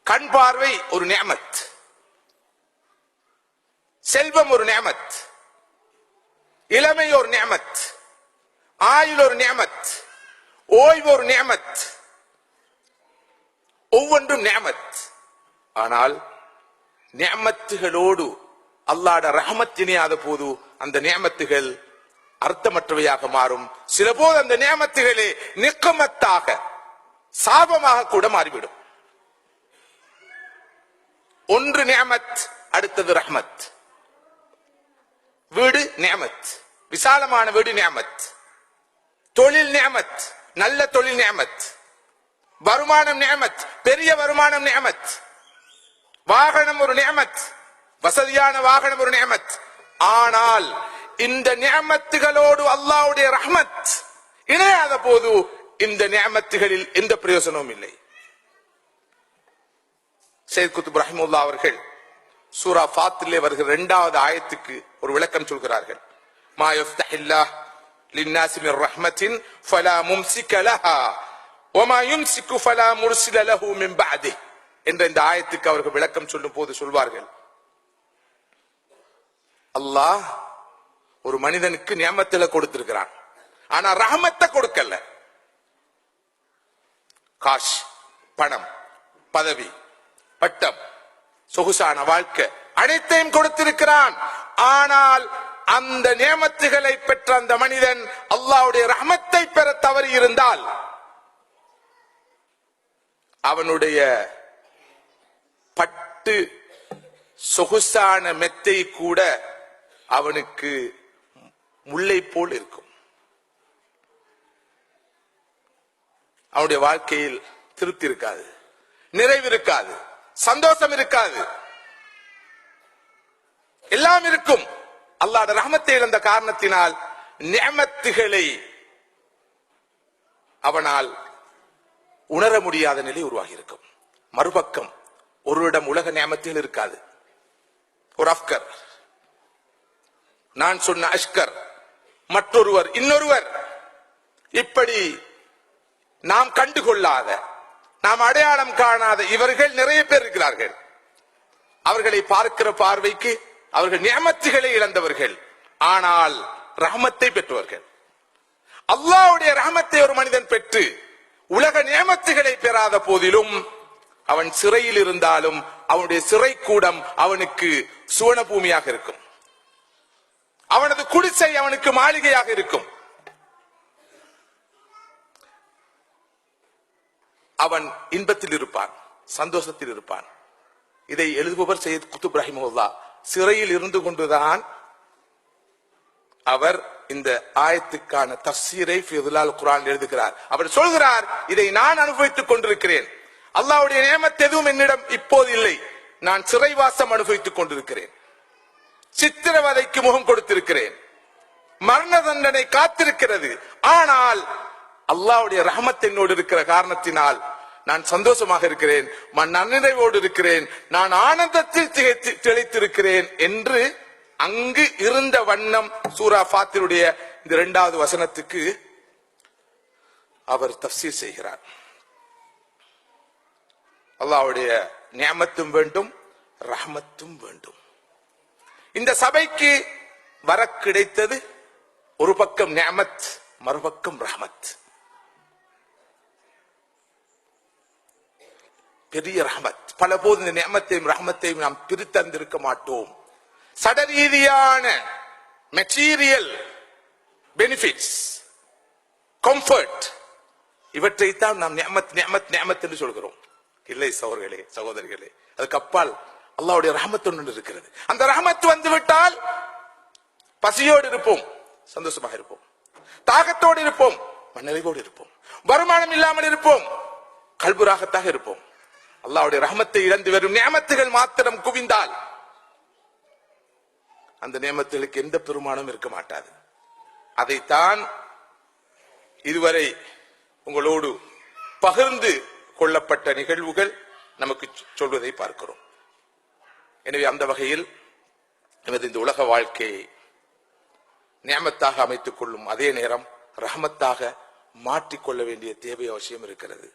கண் பார்வை ஒரு நிஅமத், செல்வம் ஒரு நிஅமத், இளமை ஒரு நிஅமத், ஆயுள் ஒரு நிஅமத், ஓய்வு ஒரு நிஅமத், ஒவ்வொன்றும் நிஅமத். ஆனால் நிஅமத்துகளோடு அல்லாஹ்வுடைய ரஹ்மத் இணையாத போது அந்த நிஅமத்துகள் அர்த்தமற்றவையாக மாறும். சில போது அந்த நிஅமத்துகளே நிக்மத்தாக, சாபமாக கூட மாறிவிடும். ஒன்று நிஅமத், அடுத்தது ரஹ்மத். வீடு நிஅமத், விசாலமான வீடு நிஅமத். தொழில் நிஅமத், நல்ல தொழில் நிஅமத். வருமானம் நிஅமத், பெரிய வருமானம் நிஅமத். வாகனம் ஒரு நிஅமத், வசதியான வாகனம் ஒரு நிஅமத். ஆனால் இந்த நிஅமத்துகளோடு அல்லாஹ்வுடைய ரஹ்மத் இணையாத போது இந்த நிஅமத்துகளில் எந்த பிரயோஜனமும் இல்லை. சையத் குத்ப் ரஹிமஹுல்லாஹ் அவர்கள் சூரா ஃபாத்திரிலே வருகிற 2வது ஆயத்துக்கு ஒரு விளக்கம் சொல்கிறார்கள். மா யஃப்தஹில்லாஹ் லின்னாஸி மிர் ரஹ்மத்தின் ஃபலா மும்சிக லஹா வமா யும்சிகு ஃபலா முர்சில லஹு மின் பஅதிஹ் என்ற இந்த ஆயத்துக்கு அவர்கள் விளக்கம் சொல்லும் போது சொல்வார்கள், அல்லாஹ் ஒரு மனிதனுக்கு நியமத்தில கொடுத்திருக்கிறான், ஆனா ரஹமத்தை கொடுக்கல. காஷ், பணம், பதவி, பட்டம், சொகுசான வாழ்க்கை அனைத்தையும் கொடுத்திருக்கிறான். ஆனால் அந்த நியமத்துகளை பெற்ற அந்த மனிதன் அல்லாஹ்வுடைய ரஹமத்தை பெற தவறி இருந்தால் அவனுடைய பட்டு சொகுசான மெத்தை கூட அவனுக்கு முல்லை போல் இருக்கும். அவனுடைய வாழ்க்கையில் திருப்தி இருக்காது, நிறைவு இருக்காது, சந்தோஷம் இருக்காது. எல்லாம் இருக்கும், அல்லாஹ்வுடைய ரஹ்மத்தை இழந்த காரணத்தினால் நிஅமத்துகளை அவனால் உணர முடியாத நிலை உருவாகி இருக்கும். மறுபக்கம் ஒருவரிடம் உலக நியமத்தில் இருக்காது. ஒரு அஃப்கர், நான் சொன்ன அஷ்கர், மற்றொருவர், இன்னொருவர், இப்படி நாம் கண்டுகொள்ளாத, நாம் அடையாளம் காணாத இவர்கள் நிறைய பேர் இருக்கிறார்கள். அவர்களை பார்க்கிற பார்வைக்கு அவர்கள் நியமத்துகளை இழந்தவர்கள், ஆனால் ரஹமத்தை பெற்றவர்கள். அல்லாஹ்வுடைய ரஹமத்தை ஒரு மனிதன் பெற்று உலக நியமத்துகளை பெறாத போதிலும் அவன் சிறையில் இருந்தாலும் அவனுடைய சிறை கூடம் அவனுக்கு சுவன பூமியாக இருக்கும். அவனது குடிசை அவனுக்கு மாளிகையாக இருக்கும். அவன் இன்பத்தில் இருப்பான், சந்தோஷத்தில் இருப்பான். இதை எழுதுபவர் சையத் குத்ப் ரஹிமஹுல்லாஹ் சிறையில் இருந்து கொண்டுதான் அவர் இந்த ஆயத்துக்கான தஃசீரை ஃபி ظிலால் குர்ஆன் எழுதுகிறார். அவர் சொல்கிறார், இதை நான் அனுபவித்துக் கொண்டிருக்கிறேன். அல்லாஹ்வுடைய நியமத் எதுவும் என்னிடம் இப்போது இல்லை. நான் சிறைவாசம் அனுபவித்துக் கொண்டிருக்கிறேன், சித்திரவதைக்கு முகம் கொடுத்திருக்கிறேன், மரண தண்டனை காத்திருக்கிறது. ஆனால் அல்லாஹ்வுடைய ரஹமத் என்னோடு இருக்கிற காரணத்தினால் நான் சந்தோஷமாக இருக்கிறேன், நன்னிறைவோடு இருக்கிறேன், நான் ஆனந்தத்தில் திளைத்திருக்கிறேன் என்று அங்கு இருந்த வண்ணம் சூரா ஃபாத்திருடைய இந்த 2வது வசனத்துக்கு அவர் தஃசீர் செய்கிறார். அல்லாஹ்வுடைய நியமத்தும் வேண்டும், ரஹமத்தும் வேண்டும். இந்த சபைக்கு வர கிடைத்தது ஒரு பக்கம் நியமத், மறுபக்கம் ரஹமத். பெரிய ரஹமத். பல போது இந்த நியமத்தையும் ரஹமத்தையும் நாம் பிரித்தந்திருக்க மாட்டோம். சடரீதியான மெட்டீரியல் பெனிஃபிட்ஸ், கம்ஃபர்ட், இவற்றைத்தான் நாம் நியமத் நியமத் நியமத் என்று சொல்கிறோம். இல்லை சகோதரர்களே, சகோதரிகளே, அதுக்கு அப்பால் அல்லாஹ்வுடைய ரஹமத் ஒன்று இருக்கிறது. அந்த ரஹமத் வந்து விட்டால் பசியோடு இருப்போம், சந்தோஷமாக இருப்போம். தாகத்தோடு இருப்போம், மனநிறைவோடு இருப்போம். வருமானம் இல்லாமல் இருப்போம், கல்புராகத்தாக இருப்போம். அல்லாஹ்வுடைய ரஹமத்தை இழந்து வரும் நியமத்துகள் மாத்திரம் குவிந்தால் அந்த நியமத்துகளுக்கு எந்த பெருமானம் இருக்க மாட்டாது. அதைத்தான் இதுவரை உங்களோடு பகிர்ந்து கொள்ளப்பட்ட நிகழ்வுகள் நமக்கு சொல்வதை பார்க்கிறோம். எனவே அந்த வகையில் நமது இந்த உலக வாழ்க்கையை நியமத்தாக அமைத்துக் கொள்ளும் அதே நேரம் ரஹமத்தாக மாற்றிக்கொள்ள வேண்டிய தேவை அவசியம் இருக்கிறது.